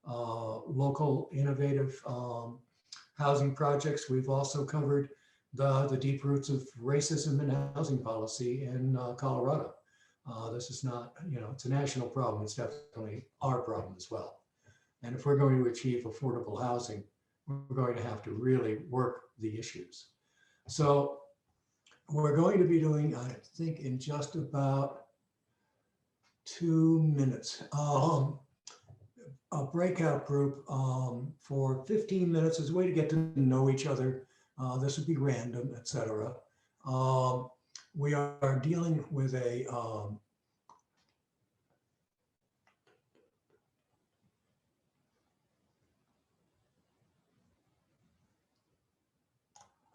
local innovative housing projects. We've also covered the deep roots of racism in housing policy in Colorado. This is not, it's a national problem. It's definitely our problem as well. And if we're going to achieve affordable housing, we're going to have to really work the issues. So we're going to be doing, I think, in just about 2 minutes, a breakout group for 15 minutes as a way to get to know each other. This would be random, etc. We are dealing with a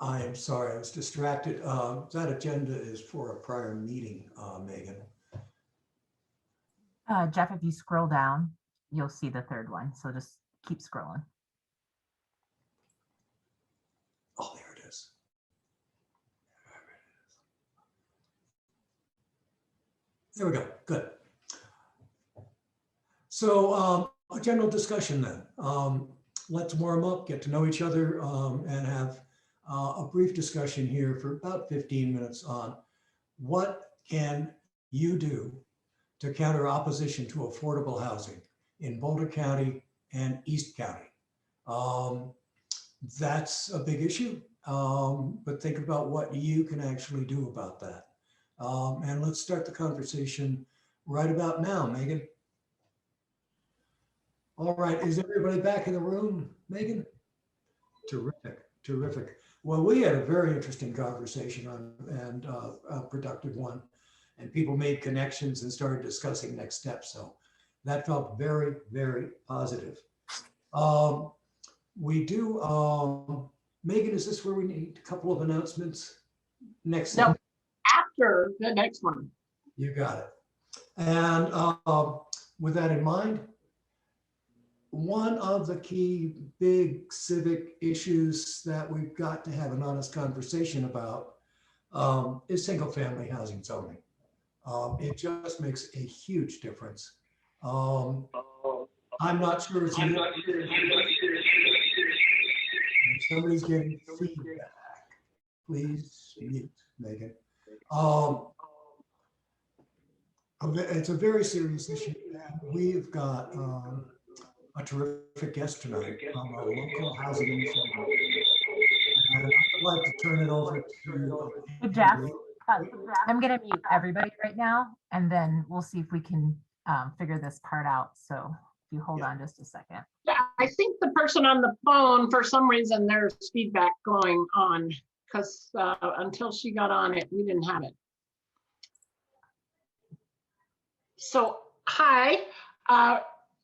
I am sorry, I was distracted. That agenda is for a prior meeting, Megan. Jeff, if you scroll down, you'll see the third one. So just keep scrolling. Oh, there it is. There we go. Good. So a general discussion then. Let's warm up, get to know each other, and have a brief discussion here for about 15 minutes on what can you do to counter opposition to affordable housing in Boulder County and East County. That's a big issue, but think about what you can actually do about that. And let's start the conversation right about now, Megan. All right, is everybody back in the room, Megan? Terrific, terrific. Well, we had a very interesting conversation and a productive one, and people made connections and started discussing next steps. So that felt very, very positive. We do, Megan, is this where we need a couple of announcements? Next No, after the next one. You got it. And with that in mind, one of the key big civic issues that we've got to have an honest conversation about is single family housing zoning. It just makes a huge difference. I'm not sure it's somebody's getting feedback. Please mute, Megan. It's a very serious issue. We've got a terrific guest tonight from a local housing initiative. And I'd like to turn it over to Jeff. I'm going to mute everybody right now, and then we'll see if we can figure this part out. So if you hold on just a second. Yeah, I think the person on the phone, for some reason, there's feedback going on because until she got on it, we didn't have it. So, hi.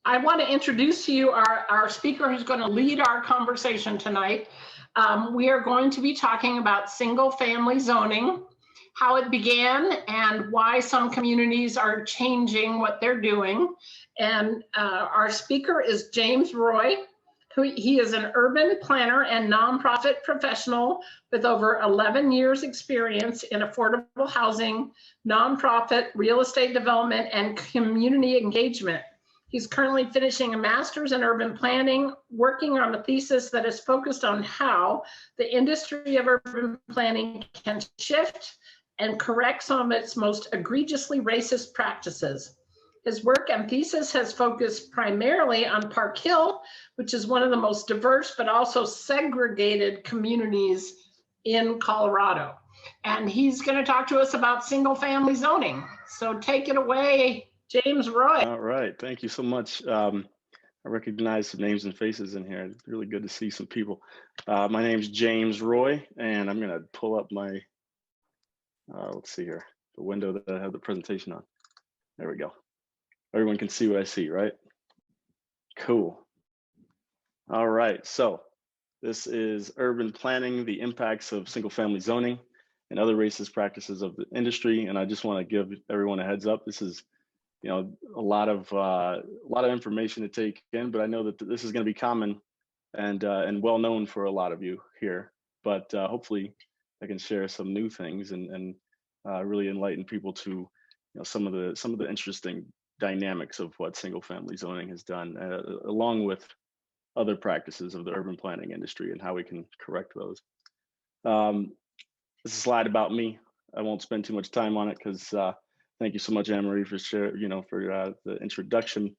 I want to introduce to you our speaker who's going to lead our conversation tonight. We are going to be talking about single family zoning, how it began and why some communities are changing what they're doing. And our speaker is James Roy, he is an urban planner and nonprofit professional with over 11 years experience in affordable housing, nonprofit, real estate development, and community engagement. He's currently finishing a master's in urban planning, working on a thesis that is focused on how the industry of urban planning can shift and correct some of its most egregiously racist practices. His work and thesis has focused primarily on Park Hill, which is one of the most diverse but also segregated communities in Colorado. And he's going to talk to us about single family zoning. So take it away, James Roy. All right, thank you so much. I recognize some names and faces in here. It's really good to see some people. My name's James Roy, and I'm going to pull up my, let's see here, the window that I have the presentation on. There we go. Everyone can see what I see, right? Cool. All right, so this is urban planning, the impacts of single family zoning and other racist practices of the industry. And I just want to give everyone a heads up. This is, you know, a lot of information to take in, but I know that this is going to be common and well known for a lot of you here. But hopefully, I can share some new things and really enlighten people to, you know, some of the interesting dynamics of what single family zoning has done, along with other practices of the urban planning industry and how we can correct those. This is a slide about me. I won't spend too much time on it because thank you so much, Anne-Marie, for the introduction.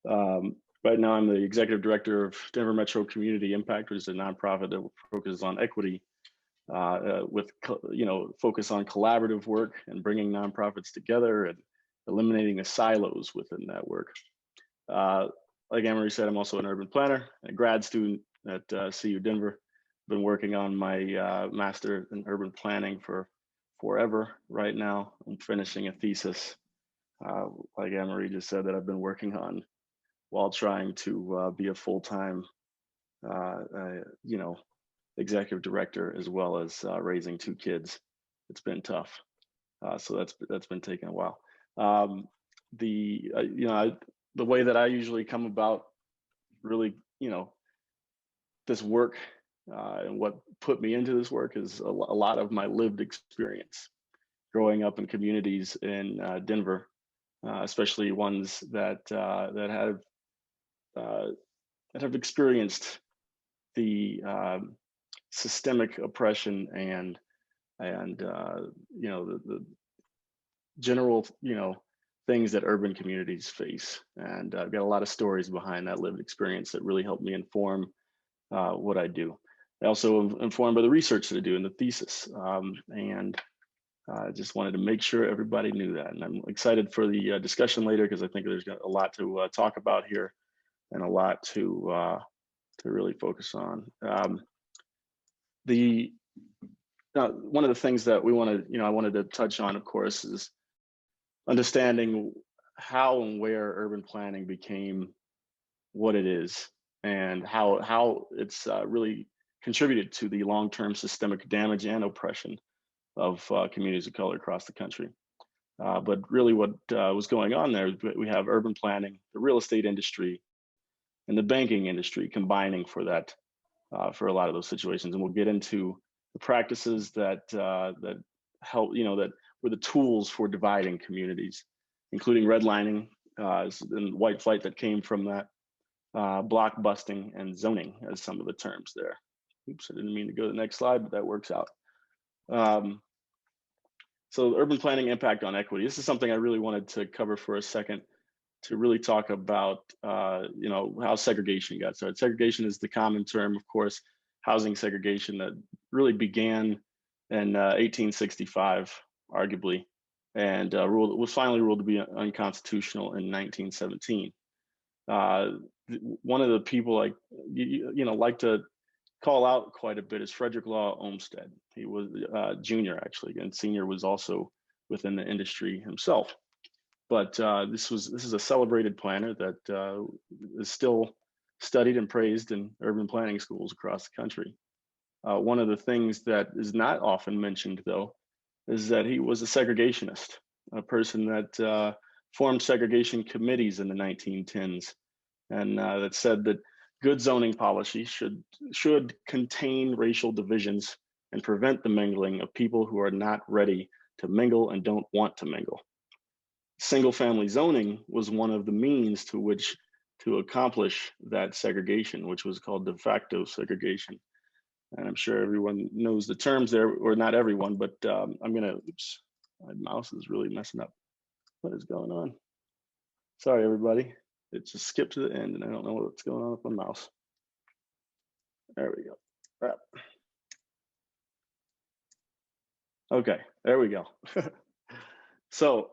Right now, I'm the executive director of Denver Metro Community Impact, which is a nonprofit that focuses on equity, with focus on collaborative work and bringing nonprofits together and eliminating the silos within that work. Like Anne-Marie said, I'm also an urban planner, a grad student at CU Denver. Been working on my master in urban planning for forever. Right now, I'm finishing a thesis, like Anne-Marie just said, that I've been working on while trying to be a full-time, executive director, as well as raising 2 kids. It's been tough, so that's been taking a while. The way that I usually come about really, this work and what put me into this work is a lot of my lived experience growing up in communities in Denver, especially ones that have experienced the systemic oppression and the general things that urban communities face. And I've got a lot of stories behind that lived experience that really helped me inform what I do. I also am informed by the research that I do in the thesis, and I just wanted to make sure everybody knew that. And I'm excited for the discussion later because I think there's got a lot to talk about here and a lot to really focus on. One of the things that I wanted to touch on, of course, is understanding how and where urban planning became what it is, and how it's really contributed to the long-term systemic damage and oppression of communities of color across the country. But really what was going on there, we have urban planning, the real estate industry, and the banking industry combining for that, for a lot of those situations. And we'll get into the practices that help, that were the tools for dividing communities, including redlining and white flight that came from that, blockbusting, and zoning as some of the terms there. Oops, I didn't mean to go to the next slide, but that works out. So urban planning impact on equity. This is something I really wanted to cover for a second, to really talk about how segregation got started. Segregation is the common term, of course, housing segregation that really began in 1865, arguably, and was finally ruled to be unconstitutional in 1917. One of the people like to call out quite a bit is Frederick Law Olmsted. He was junior, actually, and senior was also within the industry himself. But this is a celebrated planner that is still studied and praised in urban planning schools across the country. One of the things that is not often mentioned, though, is that he was a segregationist, a person that formed segregation committees in the 1910s, and that said that good zoning policy should contain racial divisions and prevent the mingling of people who are not ready to mingle and don't want to mingle. Single family zoning was one of the means to accomplish that segregation, which was called de facto segregation. And I'm sure everyone knows the terms there, or not everyone, but oops, my mouse is really messing up. What is going on? Sorry, everybody. It just skipped to the end and I don't know what's going on with my mouse. There we go. Right. Okay, there we go. So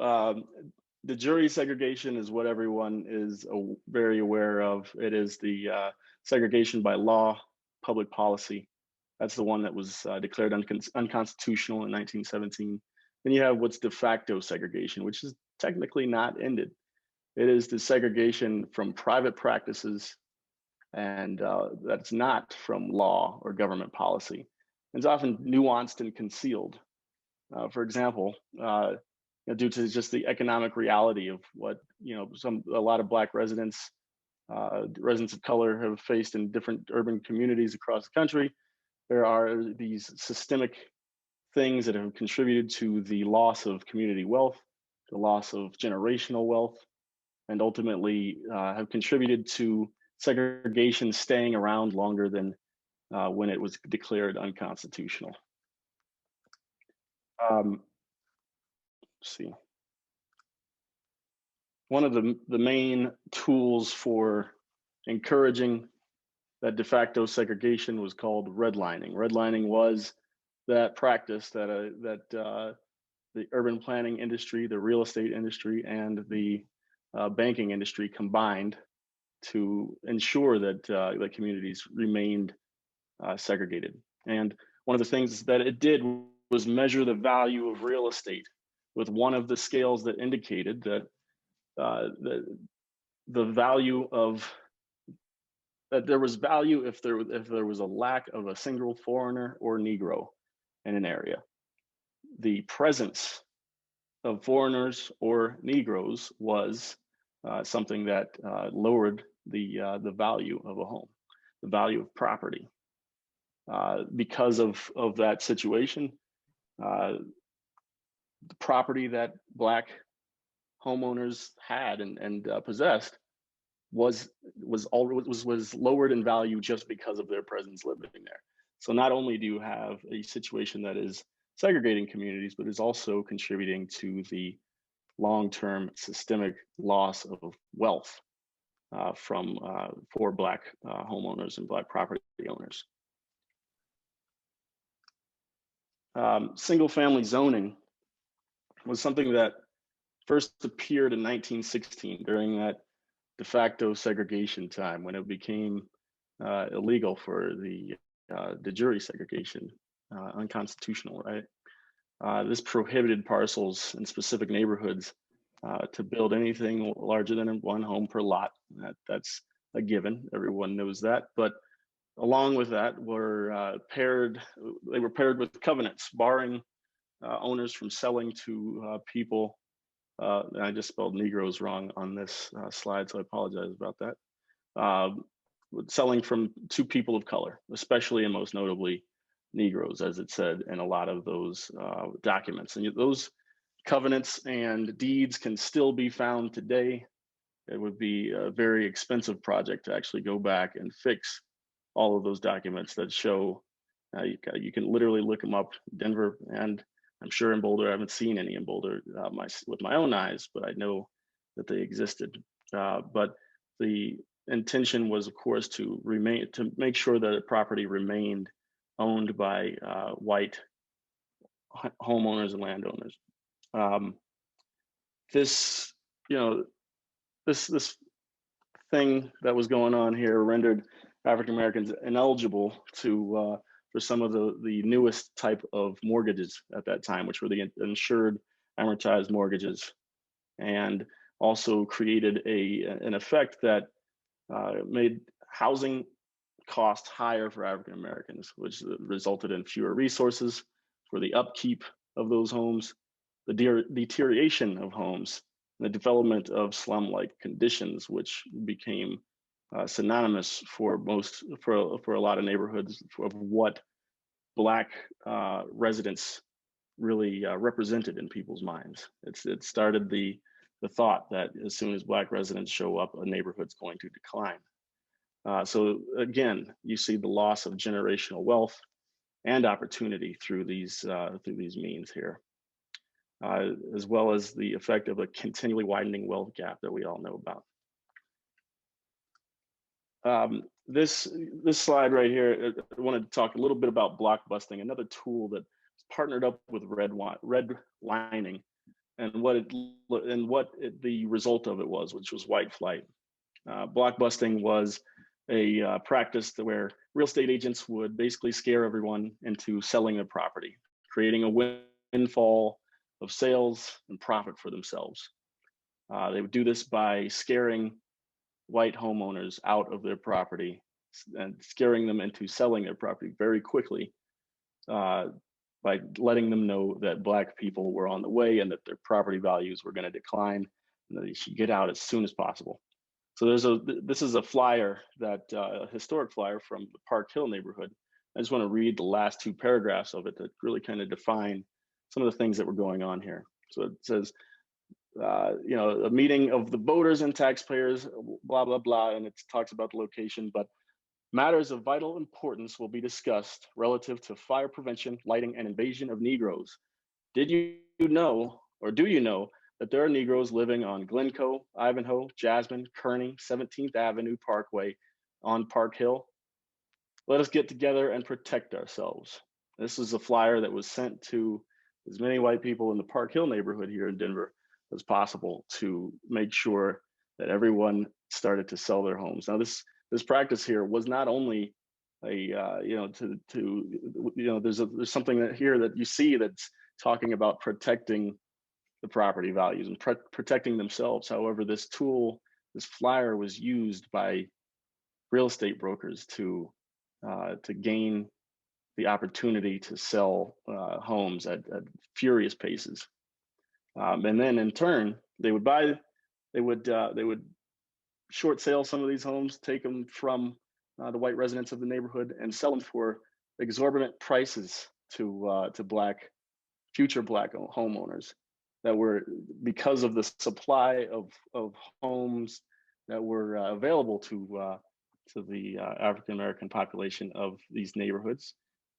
the jury segregation is what everyone is very aware of. It is the segregation by law, public policy. That's the one that was declared unconstitutional in 1917. Then you have what's de facto segregation, which is technically not ended. It is the segregation from private practices, and that's not from law or government policy. It's often nuanced and concealed. For example, due to just the economic reality of what a lot of Black residents of color have faced in different urban communities across the country, there are these systemic things that have contributed to the loss of community wealth, the loss of generational wealth, and ultimately have contributed to segregation staying around longer than when it was declared unconstitutional. Let's see. One of the main tools for encouraging that de facto segregation was called redlining. Redlining was that practice that the urban planning industry, the real estate industry, and the banking industry combined to ensure that the communities remained segregated. And one of the things that it did was measure the value of real estate with one of the scales that indicated that the value of that there was value if there was a lack of a single foreigner or Negro in an area. The presence of foreigners or Negroes was something that lowered the value of a home, the value of property. Because of that situation, the property that Black homeowners had and possessed was lowered in value just because of their presence living there. So not only do you have a situation that is segregating communities, but is also contributing to the long-term systemic loss of wealth for Black homeowners and Black property owners. Single-family zoning was something that first appeared in 1916 during that de facto segregation time when it became illegal for the de jure segregation, unconstitutional, right? This prohibited parcels in specific neighborhoods to build anything larger than one home per lot. That's a given, everyone knows that. But along with that were paired with covenants, barring owners from selling to people. I just spelled Negroes wrong on this slide, so I apologize about that. Selling to people of color, especially and most notably Negroes, as it said in a lot of those documents. And those covenants and deeds can still be found today. It would be a very expensive project to actually go back and fix all of those documents that show, you can literally look them up, Denver, and I'm sure in Boulder. I haven't seen any in Boulder with my own eyes, but I know that they existed. But the intention was, of course, to make sure that the property remained owned by white homeowners and landowners. This thing that was going on here rendered African Americans ineligible to for some of the newest type of mortgages at that time, which were the insured amortized mortgages, and also created an effect that made housing cost higher for African Americans, which resulted in fewer resources for the upkeep of those homes, the deterioration of homes, and the development of slum-like conditions, which became synonymous for a lot of neighborhoods of what Black residents really represented in people's minds. It started the thought that as soon as Black residents show up, a neighborhood's going to decline. So again, you see the loss of generational wealth and opportunity through these means here, as well as the effect of a continually widening wealth gap that we all know about. This slide right here, I wanted to talk a little bit about blockbusting, another tool that partnered up with redlining, and what the result of it was, which was white flight. Blockbusting was a practice where real estate agents would basically scare everyone into selling their property, creating a windfall of sales and profit for themselves. They would do this by scaring white homeowners out of their property and scaring them into selling their property very quickly by letting them know that Black people were on the way and that their property values were going to decline and that they should get out as soon as possible. So this is a flyer, a historic flyer from the Park Hill neighborhood. I just want to read the last two paragraphs of it that really kind of define some of the things that were going on here. So it says, a meeting of the voters and taxpayers, blah, blah, blah, and it talks about the location, but matters of vital importance will be discussed relative to fire prevention, lighting, and invasion of Negroes. Did you know, or do you know, that there are Negroes living on Glencoe, Ivanhoe, Jasmine, Kearney, 17th Avenue Parkway on Park Hill? Let us get together and protect ourselves. This is a flyer that was sent to as many white people in the Park Hill neighborhood here in Denver as possible to make sure that everyone started to sell their homes. Now, this practice here was not only there's something that here that you see that's talking about protecting the property values and protecting themselves. However, this flyer was used by real estate brokers to gain the opportunity to sell homes at furious paces, and then in turn they would short sale some of these homes, take them from the white residents of the neighborhood, and sell them for exorbitant prices to future black homeowners that were, because of the supply of homes that were available to the African American population of these neighborhoods.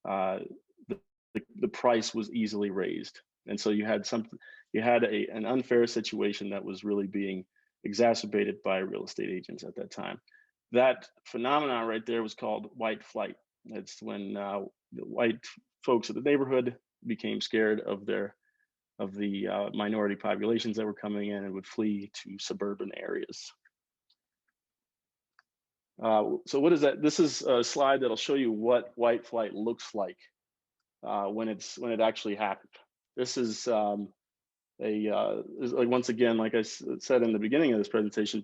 The price was easily raised, and so you had an unfair situation that was really being exacerbated by real estate agents at that time. That phenomenon right there was called white flight. It's when the white folks of the neighborhood became scared of the minority populations that were coming in and would flee to suburban areas. So what is that? This is a slide that'll show you what white flight looks like when it actually happened. This is once again, like I said in the beginning of this presentation,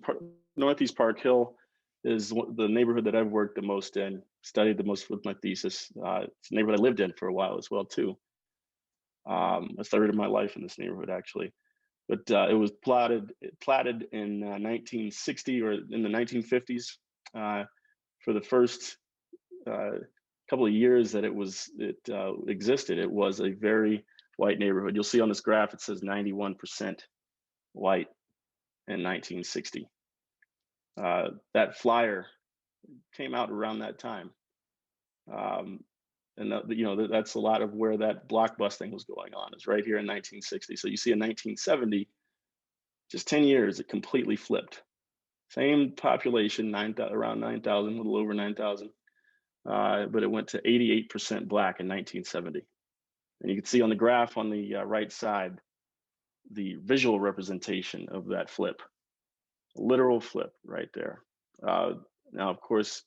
Northeast Park Hill is the neighborhood that I've worked the most in, studied the most with my thesis. It's a neighborhood I lived in for a while as well too. A third of my life in this neighborhood actually, but it was platted in 1960 or in the 1950s. For the first couple of years that it existed, it was a very white neighborhood. You'll see on this graph it says 91% white in 1960. That flyer came out around that time, and that's a lot of where that blockbusting was going on, is right here in 1960. So you see in 1970, just 10 years, it completely flipped. Same population, around 9,000, a little over 9,000, but it went to 88% black in 1970. And you can see on the graph on the right side, the visual representation of that flip, a literal flip right there. Now, of course,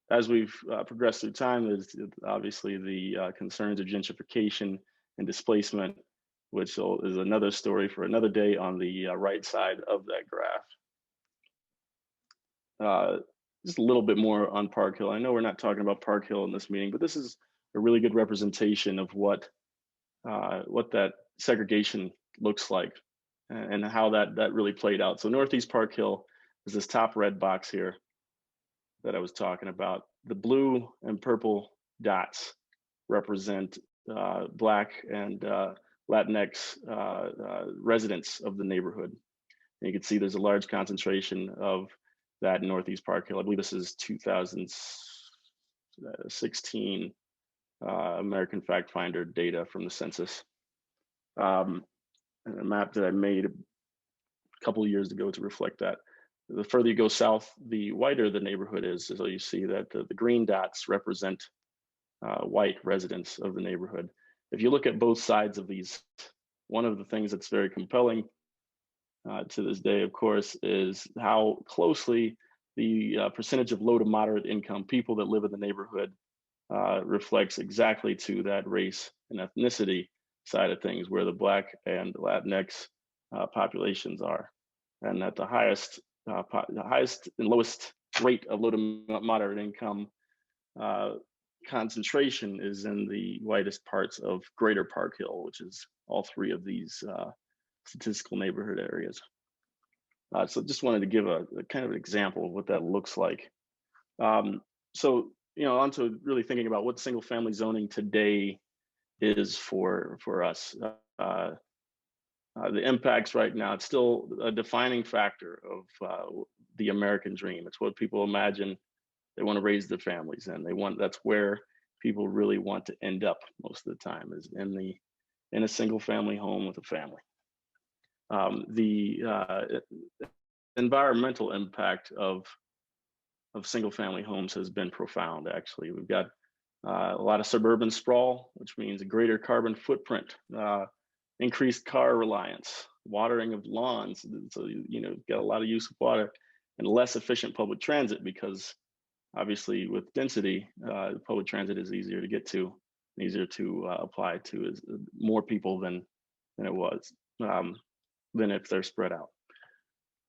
as we've progressed through time, there's obviously the concerns of gentrification and displacement, which is another story for another day on the right side of that graph. Just a little bit more on Park Hill. I know we're not talking about Park Hill in this meeting, but this is a really good representation of what that segregation looks like and how that really played out. So Northeast Park Hill is this top red box here that I was talking about. The blue and purple dots represent Black and Latinx residents of the neighborhood. And you can see there's a large concentration of that in Northeast Park Hill. I believe this is 2016 American Fact Finder data from the census. And a map that I made a couple of years ago to reflect that. The further you go south, the whiter the neighborhood is. So you see that the green dots represent white residents of the neighborhood. If you look at both sides of these, one of the things that's very compelling to this day, of course, is how closely the percentage of low to moderate income people that live in the neighborhood reflects exactly to that race and ethnicity side of things, where the Black and Latinx populations are, and that the highest and lowest rate of low to moderate income concentration is in the whitest parts of Greater Park Hill, which is all three of these statistical neighborhood areas. So just wanted to give a kind of an example of what that looks like. So, on to really thinking about what single family zoning today is for us. the impacts right now, it's still a defining factor of the American dream. It's what people imagine they want to raise their families in. That's where people really want to end up most of the time, is in a single family home with a family. The environmental impact of single family homes has been profound. Actually, we've got a lot of suburban sprawl, which means a greater carbon footprint, increased car reliance, watering of lawns. So, got a lot of use of water, and less efficient public transit, because obviously with density, public transit is easier to get to, easier to apply to is more people than it was, than if they're spread out.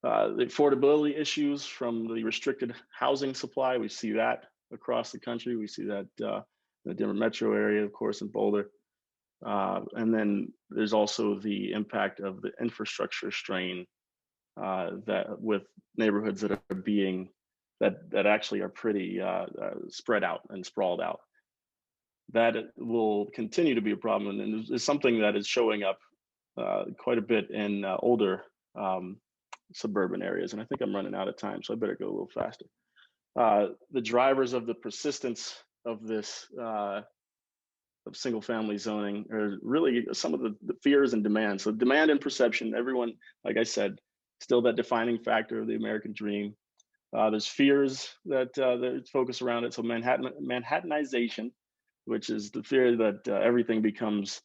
The affordability issues from the restricted housing supply, we see that across the country. We see that in the Denver metro area, of course, in Boulder. And then there's also the impact of the infrastructure strain that with neighborhoods that are being, that actually are pretty spread out and sprawled out. That will continue to be a problem, and is something that is showing up quite a bit in older suburban areas. And I think I'm running out of time, so I better go a little faster. The drivers of the persistence of this of single family zoning are really some of the fears and demands. So demand and perception, everyone, like I said, still that defining factor of the American dream. There's fears that focus around it. So Manhattanization, which is the fear that everything becomes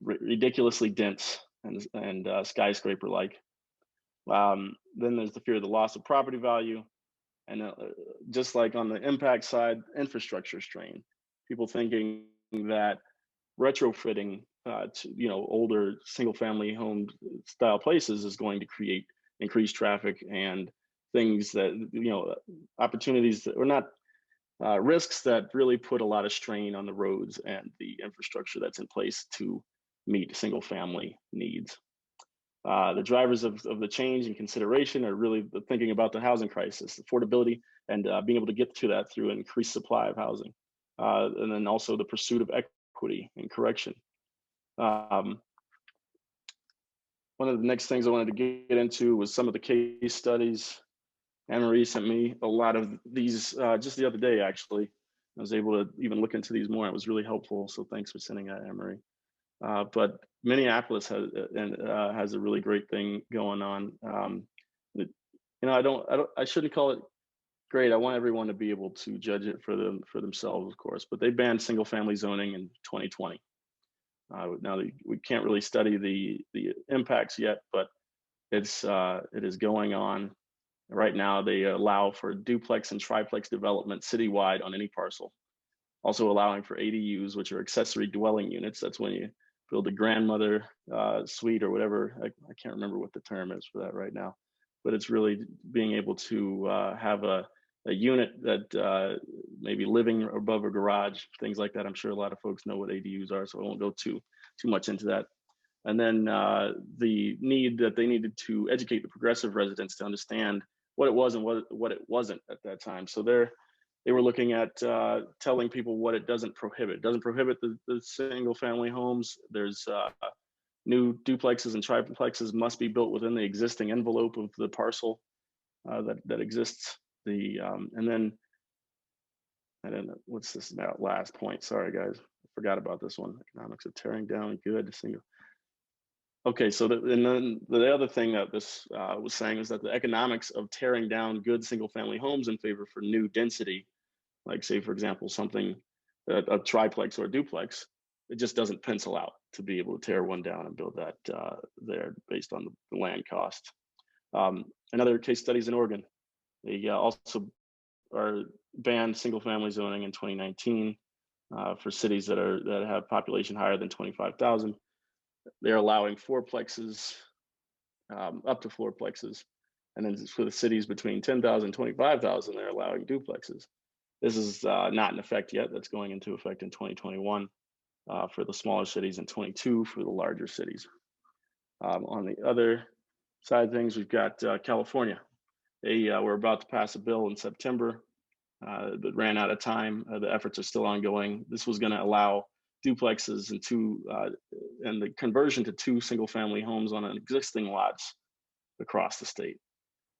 ridiculously dense and skyscraper-like. Then there's the fear of the loss of property value. And just like on the impact side, infrastructure strain. People thinking that retrofitting to older single-family home style places is going to create increased traffic and things that opportunities that are not risks that really put a lot of strain on the roads and the infrastructure that's in place to meet single-family needs. The drivers of the change and consideration are really thinking about the housing crisis, affordability, and being able to get to that through an increased supply of housing. And then also the pursuit of equity and correction. One of the next things I wanted to get into was some of the case studies. Anne-Marie sent me a lot of these just the other day, actually. I was able to even look into these more. It was really helpful. So thanks for sending that, Anne-Marie. But Minneapolis has a really great thing going on. I shouldn't call it great. I want everyone to be able to judge it for themselves, of course. But they banned single-family zoning in 2020. Now we can't really study the impacts yet, but it is going on right now. They allow for duplex and triplex development citywide on any parcel. Also allowing for ADUs, which are accessory dwelling units. That's when you build a grandmother suite or whatever. I can't remember what the term is for that right now, but it's really being able to have a unit that maybe living above a garage, things like that. I'm sure a lot of folks know what ADUs are, so I won't go too much into that. And then the need that they needed to educate the progressive residents to understand what it was and what it wasn't at that time. So they were looking at telling people what it doesn't prohibit. It doesn't prohibit the single family homes. There's new duplexes and triplexes must be built within the existing envelope of the parcel that exists. And then, I don't know, what's this now? Last point, sorry guys, I forgot about this one. Economics of tearing down good single. Okay, so and then the other thing that this was saying is that the economics of tearing down good single family homes in favor for new density, like say, for example, something, a triplex or a duplex, it just doesn't pencil out to be able to tear one down and build that there based on the land cost. Another case studies in Oregon. They also are banned single family zoning in 2019 for cities that have population higher than 25,000. They're allowing fourplexes, up to fourplexes. And then for the cities between 10,000 and 25,000, they're allowing duplexes. This is not in effect yet. That's going into effect in 2021 for the smaller cities and 22 for the larger cities. On the other side of things, we've got California. They were about to pass a bill in September, but ran out of time. The efforts are still ongoing. This was going to allow duplexes and the conversion to 2 single-family homes on an existing lots across the state.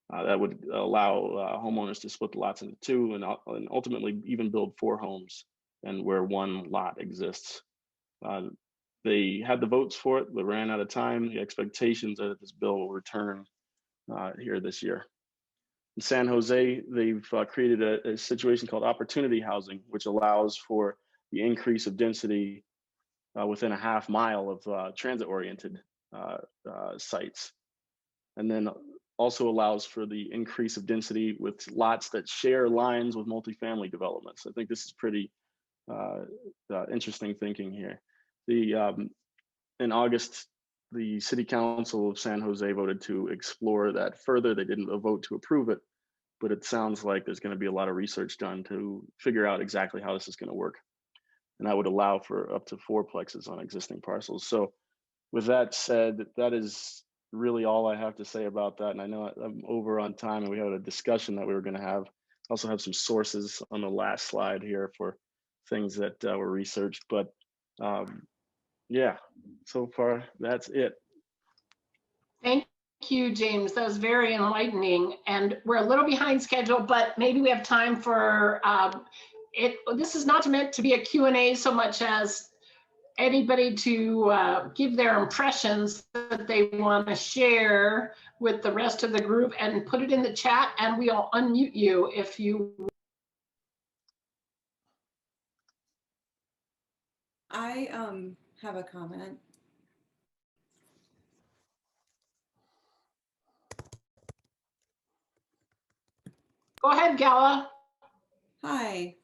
That would allow homeowners to split the lots into 2 and ultimately even build 4 homes and where 1 lot exists. They had the votes for it, but ran out of time. The expectations are that this bill will return here this year. In San Jose, they've created a situation called opportunity housing, which allows for the increase of density within a half mile of transit-oriented sites. And then also allows for the increase of density with lots that share lines with multifamily developments. I think this is pretty interesting thinking here. In August, the City Council of San Jose voted to explore that further. They didn't vote to approve it, but it sounds like there's going to be a lot of research done to figure out exactly how this is going to work. And that would allow for up to 4 plexes on existing parcels. So with that said, that is really all I have to say about that. And I know I'm over on time, and we had a discussion that we were going to have. I also have some sources on the last slide here for things that were researched, but yeah, so far that's it. Thank you, James. That was very enlightening. And we're a little behind schedule, but maybe we have time for it. This is not meant to be a Q&A so much as anybody to give their impressions that they want to share with the rest of the group, and put it in the chat, and we'll unmute you if you. I have a comment. Go ahead, Gala. Hi,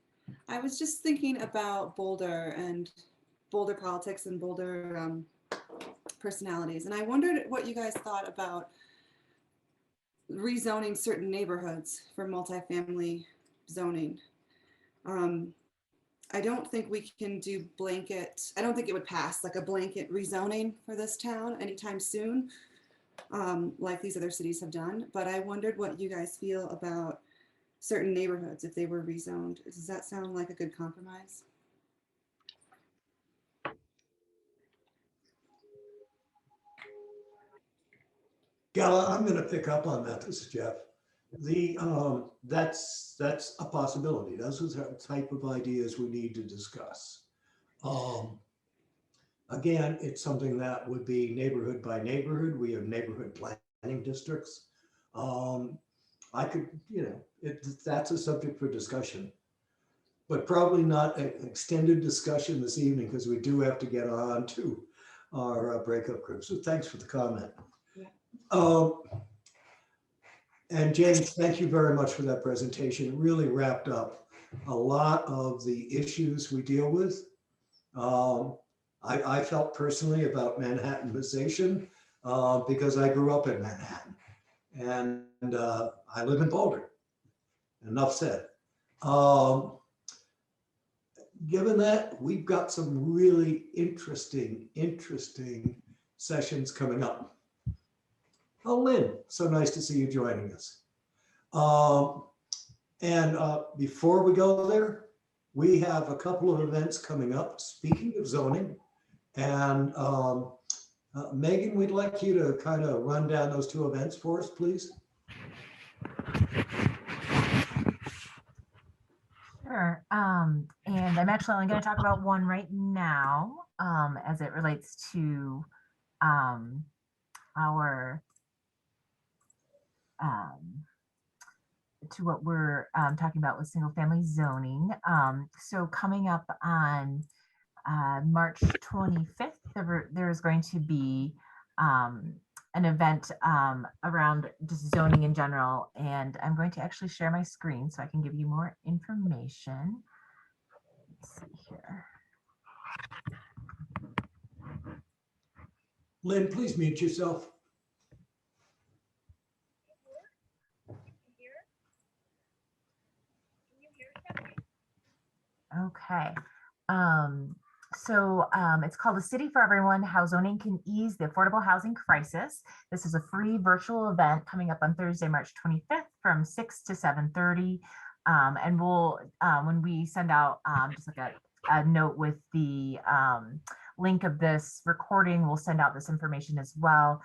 I was just thinking about Boulder and Boulder politics and Boulder personalities, and I wondered what you guys thought about rezoning certain neighborhoods for multifamily zoning. I don't think we can do blanket, I don't think it would pass like a blanket rezoning for this town anytime soon, like these other cities have done. But I wondered what you guys feel about certain neighborhoods if they were rezoned. Does that sound like a good compromise? Gala, I'm going to pick up on that. This is Jeff. That's a possibility. Those are the type of ideas we need to discuss. Again, it's something that would be neighborhood by neighborhood. We have neighborhood planning districts. I could, that's a subject for discussion, but probably not an extended discussion this evening because we do have to get on to our breakup group. So thanks for the comment. Yeah. And James, thank you very much for that presentation. It really wrapped up a lot of the issues we deal with. I felt personally about Manhattanization because I grew up in Manhattan, and I live in Boulder. Enough said. Given that, we've got some really interesting sessions coming up. Oh, Lynn, so nice to see you joining us. And before we go there, we have a couple of events coming up, speaking of zoning. And Megan, we'd like you to kind of run down those 2 events for us, please. Sure. And I'm actually only going to talk about one right now as it relates to our to what we're talking about with single family zoning. So coming up on March 25th, there's going to be an event around just zoning in general. And I'm going to actually share my screen so I can give you more information. Let's see here. Lynn, please mute yourself. Okay. So it's called A City for Everyone, How Zoning Can Ease the Affordable Housing Crisis. This is a free virtual event coming up on Thursday, March 25th from 6 to 7:30. And we'll, when we send out just like a note with the link of this recording. We'll send out this information as well.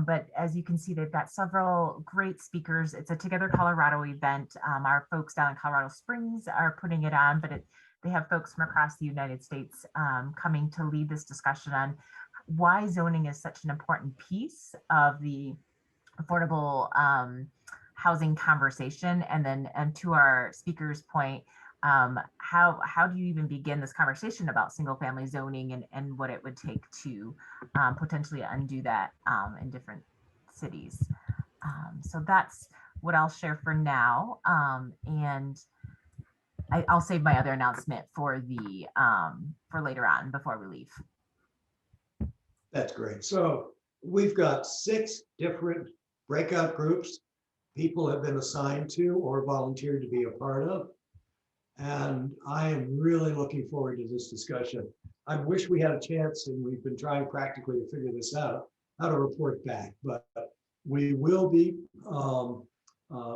But as you can see, they've got several great speakers. It's a Together Colorado event. Our folks down in Colorado Springs are putting it on, but they have folks from across the United States coming to lead this discussion on why zoning is such an important piece of the affordable housing conversation. And to our speaker's point, how do you even begin this conversation about single family zoning and what it would take to potentially undo that in different cities. So that's what I'll share for now. And I'll save my other announcement for the for later on before we leave. That's great. So we've got 6 different breakout groups people have been assigned to or volunteered to be a part of. And I am really looking forward to this discussion. I wish we had a chance, and we've been trying practically to figure this out, how to report back, but we will be,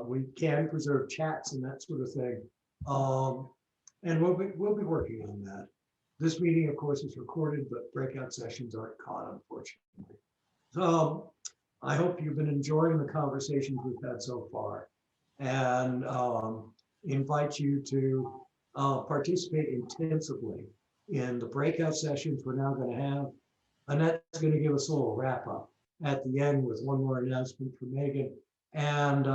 we can preserve chats and that sort of thing. And we'll be working on that. This meeting, of course, is recorded, but breakout sessions aren't caught, unfortunately. So I hope you've been enjoying the conversations we've had so far, and invite you to participate intensively in the breakout sessions we're now going to have. Annette's going to give us a little wrap up at the end with one more announcement from Megan. And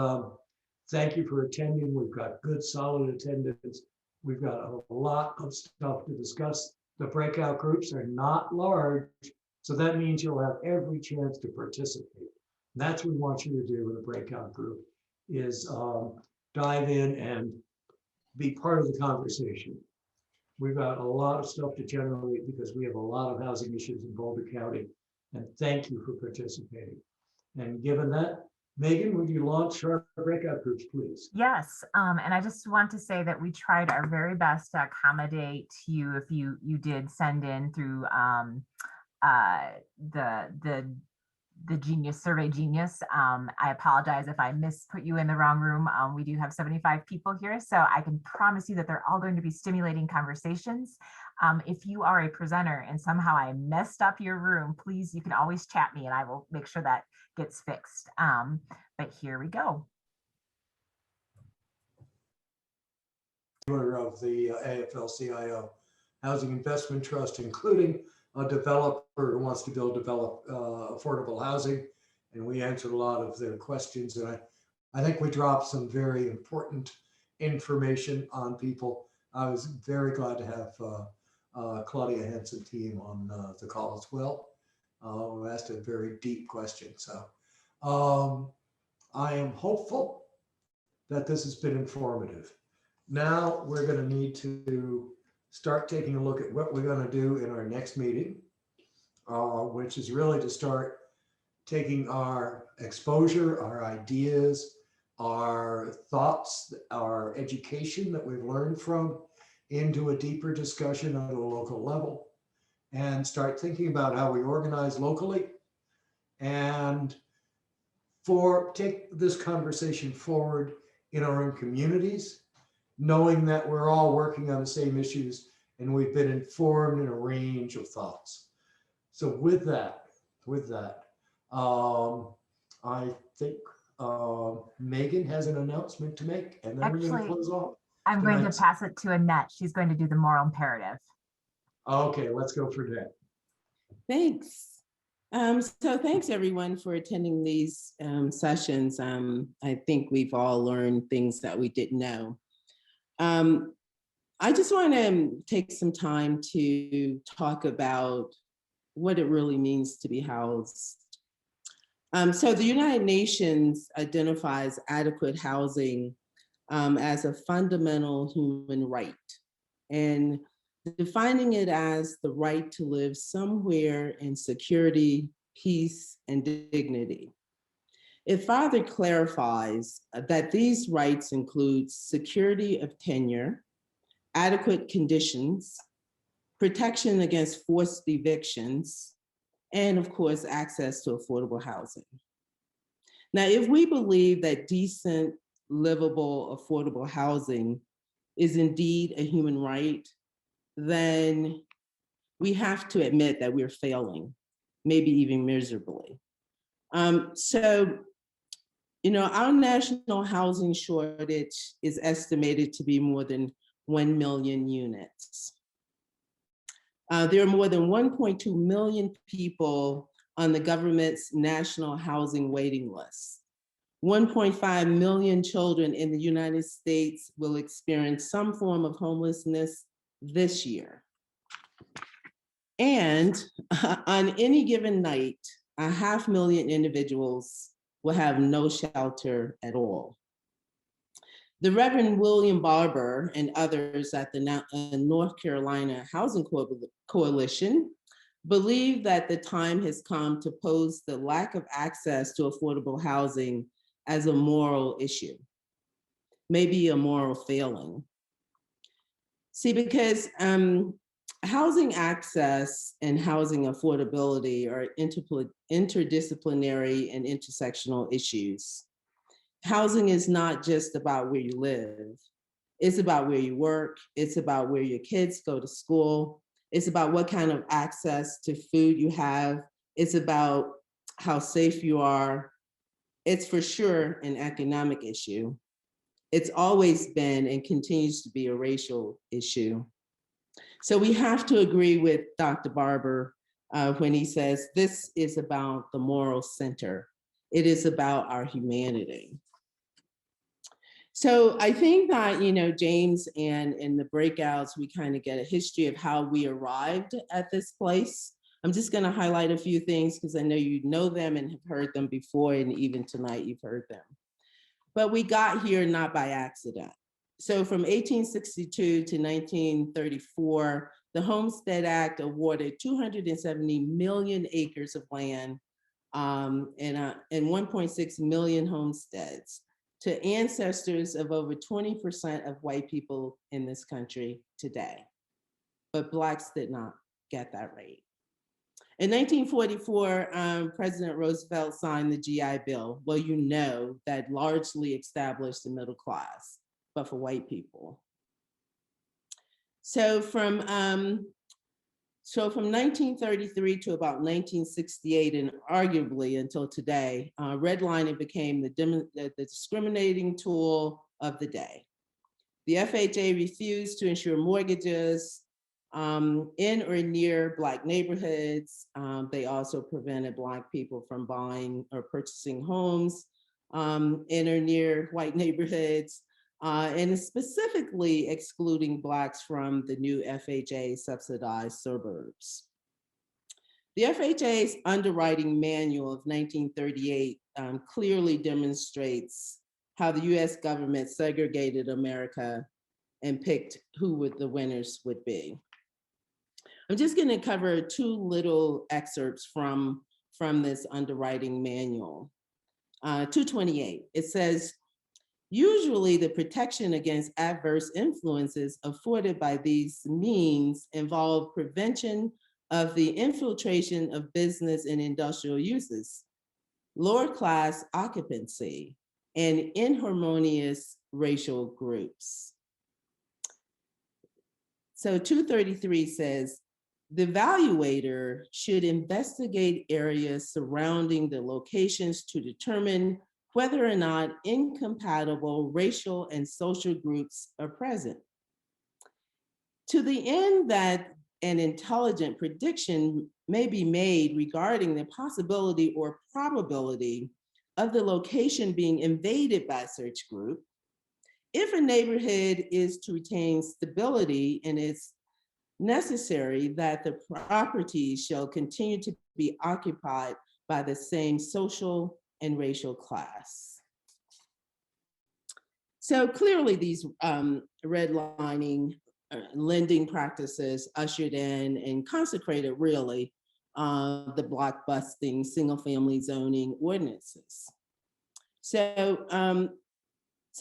thank you for attending. We've got good, solid attendance. We've got a lot of stuff to discuss. The breakout groups are not large, so that means you'll have every chance to participate. That's what we want you to do with a breakout group, is dive in and be part of the conversation. We've got a lot of stuff to generate because we have a lot of housing issues in Boulder County, and thank you for participating. And given that, Megan, would you launch our breakout groups, please? Yes, and I just want to say that we tried our very best to accommodate you if you did send in through the Genius Survey Genius. I apologize if I put you in the wrong room. We do have 75 people here, so I can promise you that they're all going to be stimulating conversations. If you are a presenter and somehow I messed up your room, please, you can always chat me and I will make sure that gets fixed. But here we go. Of the AFL-CIO Housing Investment Trust, including a developer who wants to develop affordable housing. And we answered a lot of their questions. And I think we dropped some very important information on people. I was very glad to have Claudia Hansen team on the call as well, who asked a very deep question. So I am hopeful that this has been informative. Now we're going to need to start taking a look at what we're going to do in our next meeting, which is really to start taking our exposure, our ideas, our thoughts, our education that we've learned from into a deeper discussion at a local level, and start thinking about how we organize locally and take this conversation forward in our own communities, knowing that we're all working on the same issues and we've been informed in a range of thoughts. So with that, I think Megan has an announcement to make, and then we're going to close off. I'm going to pass it to Annette. She's going to do the moral imperative. Okay, let's go for that. Thanks. So thanks everyone for attending these sessions. I think we've all learned things that we didn't know. I just want to take some time to talk about what it really means to be housed. So the United Nations identifies adequate housing as a fundamental human right, and defining it as the right to live somewhere in security, peace, and dignity. It further clarifies that these rights include security of tenure, adequate conditions, protection against forced evictions, and of course, access to affordable housing. Now, if we believe that decent, livable, affordable housing is indeed a human right, then we have to admit that we're failing, maybe even miserably. So, you know, our national housing shortage is estimated to be more than 1 million units. There are more than 1.2 million people on the government's national housing waiting list. 1.5 million children in the United States will experience some form of homelessness this year. And on any given night, 500,000 individuals will have no shelter at all. The Reverend William Barber and others at the North Carolina Housing Coalition believe that the time has come to pose the lack of access to affordable housing as a moral issue, maybe a moral failing. See, because housing access and housing affordability are interdisciplinary and intersectional issues. Housing is not just about where you live. It's about where you work. It's about where your kids go to school. It's about what kind of access to food you have. It's about how safe you are. It's for sure an economic issue. It's always been and continues to be a racial issue. So we have to agree with Dr. Barber when he says this is about the moral center. It is about our humanity. So I think that, you know, James and in the breakouts, we kind of get a history of how we arrived at this place. I'm just going to highlight a few things because I know you know them and have heard them before, and even tonight you've heard them. But we got here not by accident. So from 1862 to 1934, the Homestead Act awarded 270 million acres of land and 1.6 million homesteads to ancestors of over 20% of white people in this country today. But Blacks did not get that rate. In 1944, President Roosevelt signed the GI Bill. Well, you know, that largely established the middle class, but for white people. So from 1933 to about 1968, and arguably until today, redlining became the discriminating tool of the day. The FHA refused to insure mortgages in or near Black neighborhoods. They also prevented Black people from buying or purchasing homes in or near white neighborhoods, and specifically excluding Blacks from the new FHA subsidized suburbs. The FHA's underwriting manual of 1938 clearly demonstrates how the US government segregated America and picked who the winners would be. I'm just going to cover two little excerpts from this underwriting manual. 228, it says, usually the protection against adverse influences afforded by these means involve prevention of the infiltration of business and industrial uses, lower class occupancy, and inharmonious racial groups. So 233 says, the evaluator should investigate areas surrounding the locations to determine whether or not incompatible racial and social groups are present. To the end that an intelligent prediction may be made regarding the possibility or probability of the location being invaded by such group, if a neighborhood is to retain stability and it's necessary that the property shall continue to be occupied by the same social and racial class. So clearly these redlining lending practices ushered in and consecrated really the blockbusting single family zoning ordinances. So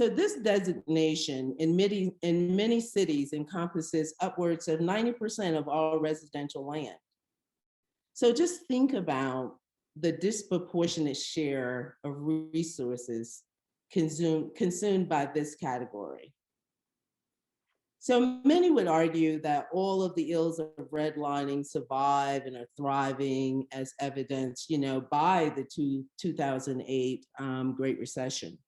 this designation in many cities encompasses upwards of 90% of all residential land. So just think about the disproportionate share of resources consumed by this category. So many would argue that all of the ills of redlining survive and are thriving as evidenced, by the 2008 Great Recession.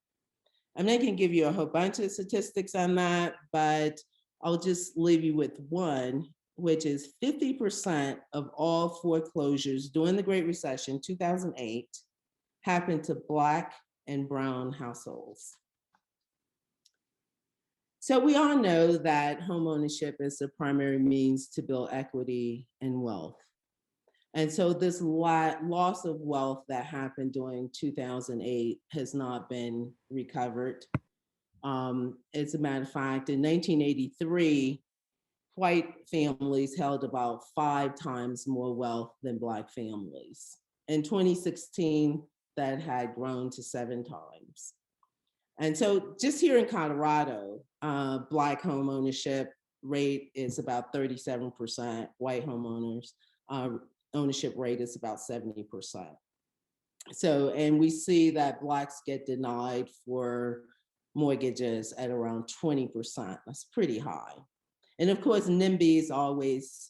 I mean, I can give you a whole bunch of statistics on that, but I'll just leave you with one, which is 50% of all foreclosures during the Great Recession, 2008, happened to Black and brown households. So we all know that homeownership is the primary means to build equity and wealth. And so this loss of wealth that happened during 2008 has not been recovered. As a matter of fact, in 1983, white families held about 5 times more wealth than Black families. In 2016, that had grown to 7 times. And so just here in Colorado, Black home ownership rate is about 37%, white homeowners ownership rate is about 70%. So, and we see that Blacks get denied for mortgages at around 20%. That's pretty high. And of course, NIMBY is always,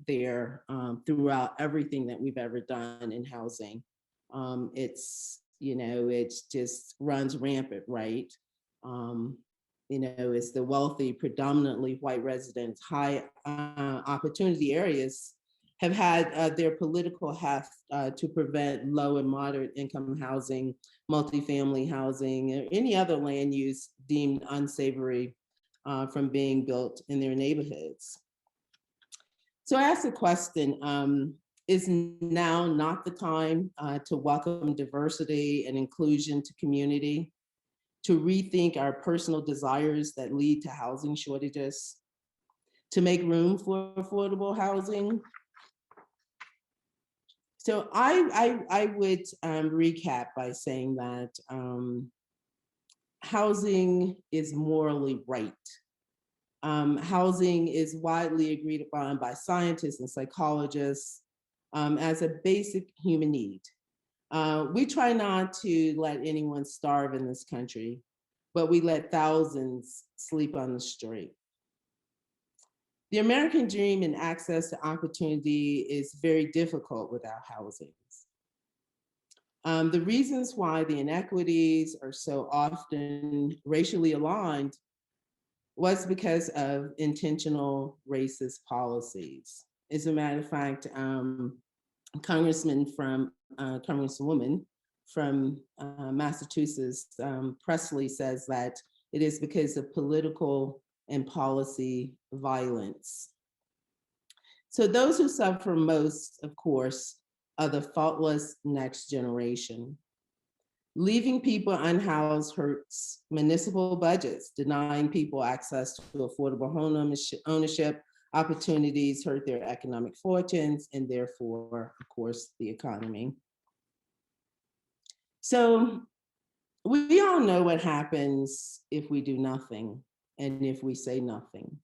there throughout everything that we've ever done in housing. It just runs rampant, right? It's the wealthy, predominantly white residents, high opportunity areas have had their political heft to prevent low and moderate income housing, multifamily housing, or any other land use deemed unsavory from being built in their neighborhoods. So I asked the question, is now not the time to welcome diversity and inclusion to community, to rethink our personal desires that lead to housing shortages, to make room for affordable housing? So I would recap by saying that housing is morally right. Housing is widely agreed upon by scientists and psychologists as a basic human need. We try not to let anyone starve in this country, but we let thousands sleep on the street. The American dream and access to opportunity is very difficult without housing. The reasons why the inequities are so often racially aligned was because of intentional racist policies. As a matter of fact, Congresswoman from Massachusetts, Presley, says that it is because of political and policy violence. So those who suffer most, of course, are the faultless next generation. Leaving people unhoused hurts municipal budgets. Denying people access to affordable home ownership opportunities hurt their economic fortunes and therefore, of course, the economy. So we all know what happens if we do nothing and if we say nothing.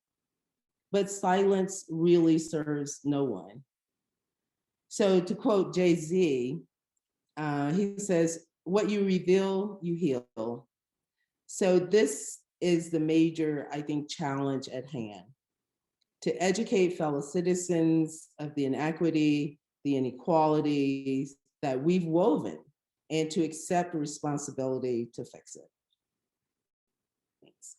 But silence really serves no one. So to quote Jay-Z, he says, "What you reveal, you heal." So this is the major, I think, challenge at hand: to educate fellow citizens of the inequity, the inequalities that we've woven, and to accept responsibility to fix it. Thanks.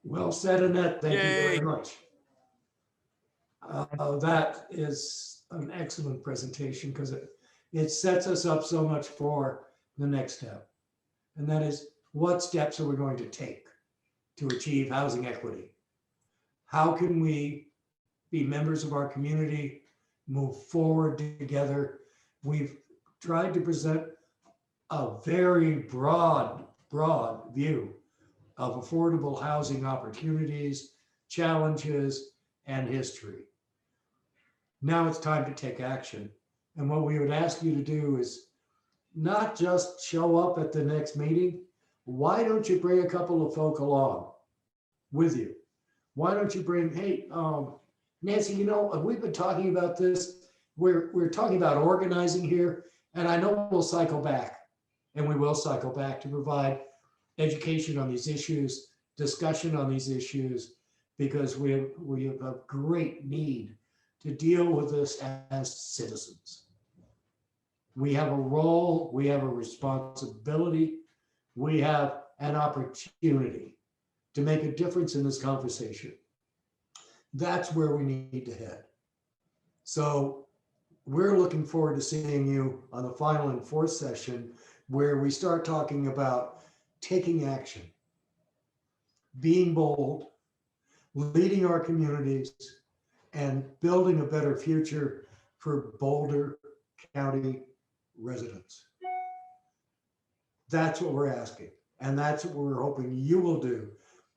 Well said, Annette. Thank you very much. That is an excellent presentation because it sets us up so much for the next step. And that is, what steps are we going to take to achieve housing equity? How can we be members of our community, move forward together? We've tried to present a very broad view of affordable housing opportunities, challenges, and history. Now it's time to take action. And what we would ask you to do is not just show up at the next meeting. Why don't you bring a couple of folk along with you? Why don't you bring, hey, Nancy, we've been talking about this. We're talking about organizing here, and I know we'll cycle back, and we will cycle back to provide education on these issues, discussion on these issues, because we have a great need to deal with this as citizens. We have a role, we have a responsibility, we have an opportunity to make a difference in this conversation. That's where we need to head. So we're looking forward to seeing you on the final and fourth session, where we start talking about taking action, being bold, leading our communities, and building a better future for Boulder County residents. That's what we're asking. And that's what we're hoping you will do,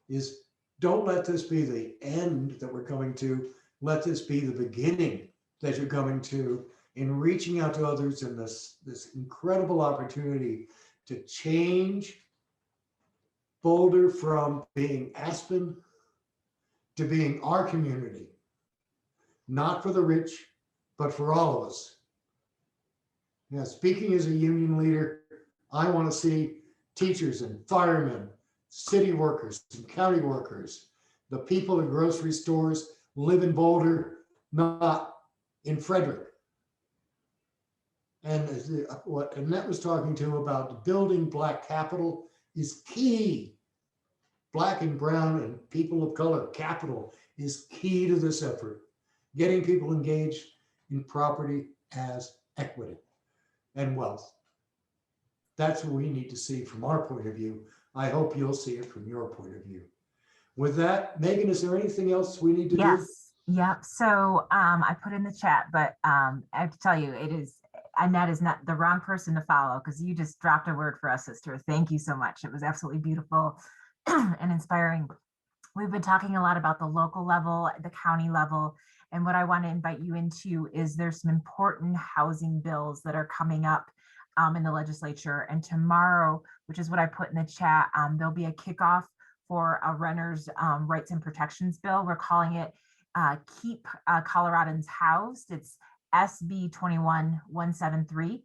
is don't let this be the end that we're coming to. Let this be the beginning that you're coming to in reaching out to others in this incredible opportunity to change Boulder from being Aspen to being our community, not for the rich, but for all of us. Now, speaking as a union leader, I want to see teachers and firemen, city workers and county workers, the people in grocery stores live in Boulder, not in Frederick. And what Annette was talking to about building Black capital is key. Black and brown and people of color capital is key to this effort. Getting people engaged in property as equity and wealth. That's what we need to see from our point of view. I hope you'll see it from your point of view. With that, Megan, is there anything else we need to do? Yes. Yep. So I put in the chat, but I have to tell you, Annette is not the wrong person to follow, because you just dropped a word for us, sister. Thank you so much. It was absolutely beautiful and inspiring. We've been talking a lot about the local level, the county level, and what I want to invite you into is there's some important housing bills that are coming up in the legislature. And tomorrow, which is what I put in the chat, there'll be a kickoff for a renters' rights and protections bill. We're calling it Keep Coloradans Housed. It's SB 21173.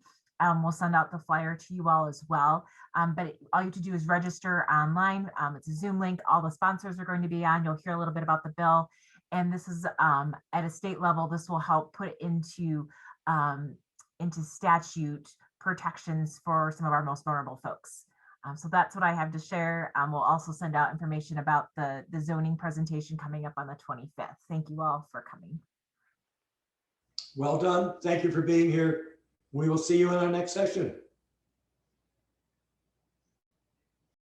We'll send out the flyer to you all as well. But all you have to do is register online. It's a Zoom link. All the sponsors are going to be on. You'll hear a little bit about the bill. And this is at a state level. This will help put into statute protections for some of our most vulnerable folks. So that's what I have to share. We'll also send out information about the zoning presentation coming up on the 25th. Thank you all for coming. Well done. Thank you for being here. We will see you in our next session.